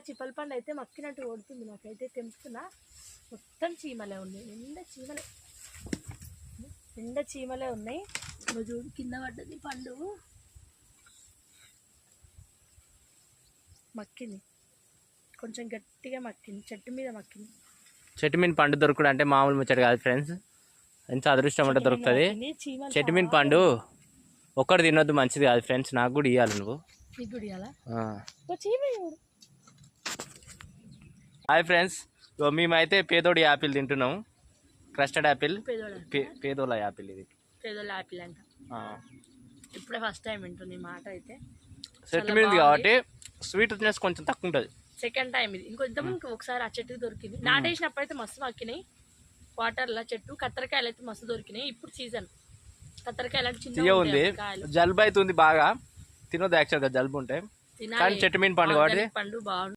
చిప్పల పండు అయితే మక్కినట్టు కొడుతుంది. నాకైతే తెంపుతున్నా, మొత్తం చీమలే ఉన్నాయి, నిండా చీమలే ఉన్నాయి. చూడు కింద పడ్డది పండు, మక్కింది, కొంచెం గట్టిగా మక్కింది, చెట్టు మీద మక్కింది. చెట్టు మీద పండు దొరకడం అంటే మామూలు ముచ్చట కాదు ఫ్రెండ్స్, ఎంత అదృష్టం అంటే దొరుకుతుంది. చెట్టు మీద పండు ఒక్కటి తినొద్దు, మంచిది కాదు ఫ్రెండ్స్. నాకు కూడా ఇవ్వాలి నువ్వు. హాయ్ ఫ్రెండ్స్, మేమైతే పేదోడి యాపిల్ తింటున్నాము. క్రస్టర్డ్ యాపిల్, పేదోళ్ళ యాపిల్. ఇది పేదోళ్ళ యాపిల్ అంట. ఇప్పుడే ఫస్ట్ టైం వింటుంది ఈ మాట. అయితే చెట్టు మీద కాబట్టి స్వీట్నెస్ కొంచెం తక్కువ ఉంటుంది. సెకండ్ టైం ఇది. ఇంకొంతమంది ఒకసారి ఆ చెట్టుకి దొరికింది, నాటేసినప్పుడు అయితే మస్తు మక్కినాయి వాటర్లో చెట్టు. కత్తెరకాయలు అయితే మస్తు దొరికినాయి. ఇప్పుడు సీజన్ కత్తెరకాయలు అంటే చిన్న ఉంది. జలుబు అవుతుంది బాగా, తినొద్దు యాక్చువల్గా జలుబు ఉంటే, కానీ చెట్టు మీద పండు కాబట్టి పండు బాగుంది.